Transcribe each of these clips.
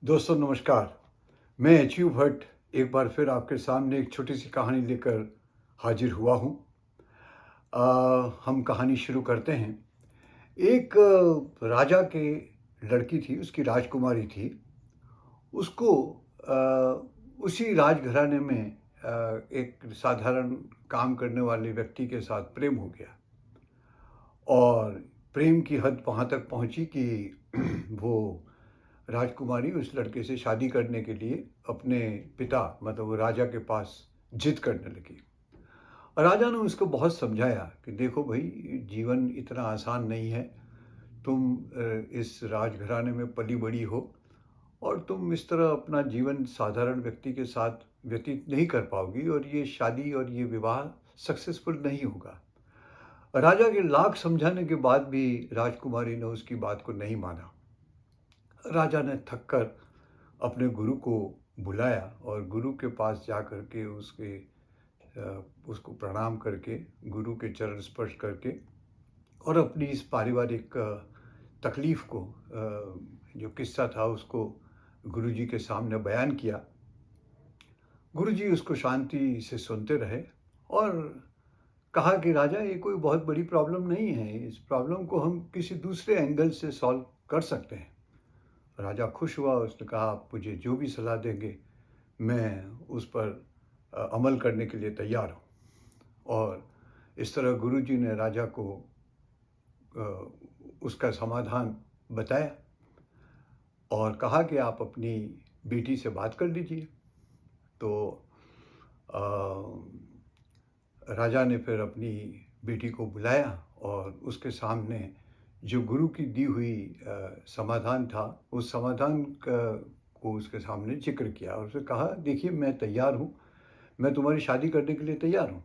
दोस्तों नमस्कार। मैं अचीव भट्ट एक बार फिर आपके सामने एक छोटी सी कहानी लेकर हाजिर हुआ हूँ। हम कहानी शुरू करते हैं। एक राजा के लड़की थी, उसकी राजकुमारी थी। उसको उसी राजघराने में एक साधारण काम करने वाले व्यक्ति के साथ प्रेम हो गया। और प्रेम की हद वहाँ तक पहुँची कि वो राजकुमारी उस लड़के से शादी करने के लिए अपने पिता मतलब वो राजा के पास जिद करने लगी। राजा ने उसको बहुत समझाया कि देखो भाई, जीवन इतना आसान नहीं है। तुम इस राजघराने में पली बड़ी हो और तुम इस तरह अपना जीवन साधारण व्यक्ति के साथ व्यतीत नहीं कर पाओगी और ये शादी और ये विवाह सक्सेसफुल नहीं होगा। राजा के लाख समझाने के बाद भी राजकुमारी ने उसकी बात को नहीं माना। राजा ने थककर अपने गुरु को बुलाया और गुरु के पास जा कर के उसको प्रणाम करके, गुरु के चरण स्पर्श करके और अपनी इस पारिवारिक तकलीफ़ को, जो किस्सा था उसको गुरुजी के सामने बयान किया। गुरुजी उसको शांति से सुनते रहे और कहा कि राजा, ये कोई बहुत बड़ी प्रॉब्लम नहीं है, इस प्रॉब्लम को हम किसी दूसरे एंगल से सॉल्व कर सकते हैं। राजा खुश हुआ, उसने कहा आप मुझे जो भी सलाह देंगे मैं उस पर अमल करने के लिए तैयार हूँ। और इस तरह गुरुजी ने राजा को उसका समाधान बताया और कहा कि आप अपनी बेटी से बात कर लीजिए। तो राजा ने फिर अपनी बेटी को बुलाया और उसके सामने जो गुरु की दी हुई समाधान था, उस समाधान को उसके सामने जिक्र किया और उसने कहा देखिए, मैं तैयार हूँ, मैं तुम्हारी शादी करने के लिए तैयार हूँ,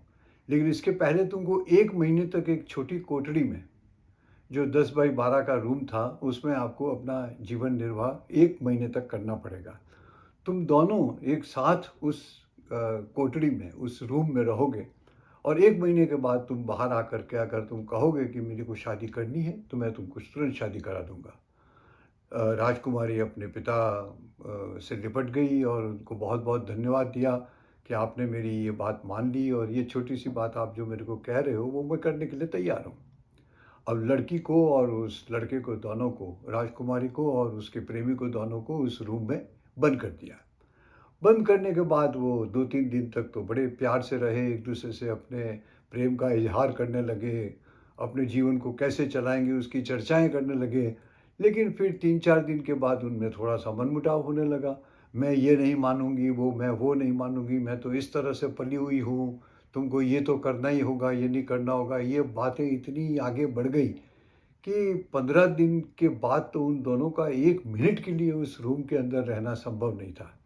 लेकिन इसके पहले तुमको 1 महीने तक एक छोटी कोठरी में, जो 10 बाई 12 का रूम था, उसमें आपको अपना जीवन निर्वाह 1 महीने तक करना पड़ेगा। तुम दोनों एक साथ उस कोठरी में, उस रूम में रहोगे और 1 महीने के बाद तुम बाहर आकर के अगर तुम कहोगे कि मेरे को शादी करनी है तो मैं तुमको तुरंत शादी करा दूंगा। राजकुमारी अपने पिता से लिपट गई और उनको बहुत बहुत धन्यवाद दिया कि आपने मेरी ये बात मान ली और ये छोटी सी बात आप जो मेरे को कह रहे हो वो मैं करने के लिए तैयार हूँ। अब लड़की को और उस लड़के को, दोनों को, राजकुमारी को और उसके प्रेमी को, दोनों को उस रूम में बंद कर दिया। बंद करने के बाद वो 2-3 दिन तक तो बड़े प्यार से रहे, एक दूसरे से अपने प्रेम का इजहार करने लगे, अपने जीवन को कैसे चलाएंगे उसकी चर्चाएं करने लगे। लेकिन फिर 3-4 दिन के बाद उनमें थोड़ा सा मनमुटाव होने लगा। मैं ये नहीं मानूंगी, मैं वो नहीं मानूंगी, मैं तो इस तरह से पली हुई हूँ, तुमको ये तो करना ही होगा, ये नहीं करना होगा। ये बातें इतनी आगे बढ़ गई कि 15 दिन के बाद तो उन दोनों का 1 मिनट के लिए उस रूम के अंदर रहना संभव नहीं था।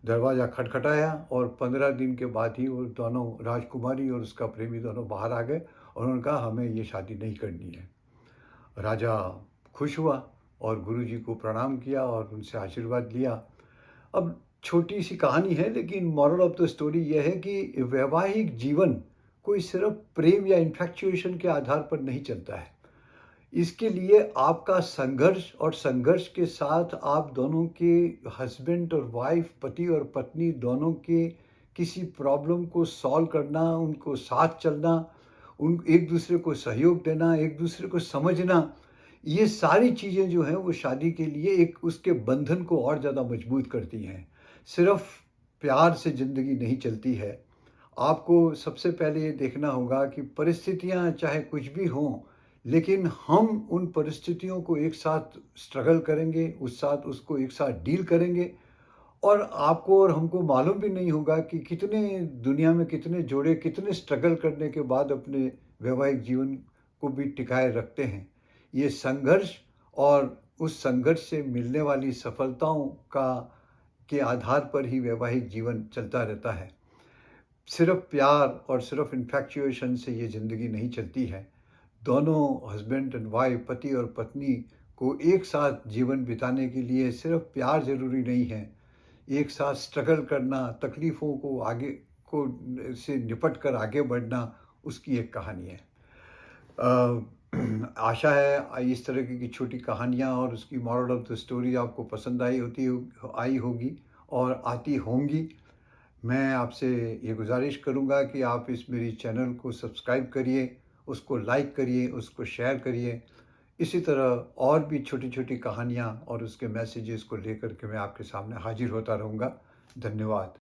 दरवाज़ा खटखटाया और 15 दिन के बाद ही वो दोनों, राजकुमारी और उसका प्रेमी, दोनों बाहर आ गए और उन्होंने कहा हमें ये शादी नहीं करनी है। राजा खुश हुआ और गुरुजी को प्रणाम किया और उनसे आशीर्वाद लिया। अब छोटी सी कहानी है, लेकिन मॉरल ऑफ द स्टोरी यह है कि वैवाहिक जीवन कोई सिर्फ प्रेम या इन्फैक्चुएशन के आधार पर नहीं चलता है। इसके लिए आपका संघर्ष, और संघर्ष के साथ आप दोनों के, हस्बैंड और वाइफ, पति और पत्नी दोनों के किसी प्रॉब्लम को सॉल्व करना, उनको साथ चलना, उन एक दूसरे को सहयोग देना, एक दूसरे को समझना, ये सारी चीज़ें जो हैं वो शादी के लिए एक उसके बंधन को और ज़्यादा मजबूत करती हैं। सिर्फ प्यार से ज़िंदगी नहीं चलती है। आपको सबसे पहले ये देखना होगा कि परिस्थितियाँ चाहे कुछ भी हों, लेकिन हम उन परिस्थितियों को एक साथ स्ट्रगल करेंगे, उस साथ उसको एक साथ डील करेंगे। और आपको और हमको मालूम भी नहीं होगा कि कितने दुनिया में कितने जोड़े कितने स्ट्रगल करने के बाद अपने वैवाहिक जीवन को भी टिकाए रखते हैं। ये संघर्ष और उस संघर्ष से मिलने वाली सफलताओं का के आधार पर ही वैवाहिक जीवन चलता रहता है। सिर्फ प्यार और सिर्फ इन्फैक्चुएशन से ये ज़िंदगी नहीं चलती है। दोनों हस्बैंड एंड वाइफ, पति और पत्नी को एक साथ जीवन बिताने के लिए सिर्फ प्यार ज़रूरी नहीं है। एक साथ स्ट्रगल करना, तकलीफ़ों को आगे को से निपट कर आगे बढ़ना, उसकी एक कहानी है। आशा है इस तरह की छोटी कहानियाँ और उसकी मॉरल ऑफ द स्टोरी आपको पसंद आई होगी और आती होंगी। मैं आपसे ये गुज़ारिश करूँगा कि आप इस मेरी चैनल को सब्सक्राइब करिए, उसको लाइक करिए, उसको शेयर करिए। इसी तरह और भी छोटी-छोटी कहानियाँ और उसके मैसेजेस को लेकर के मैं आपके सामने हाज़िर होता रहूँगा। धन्यवाद।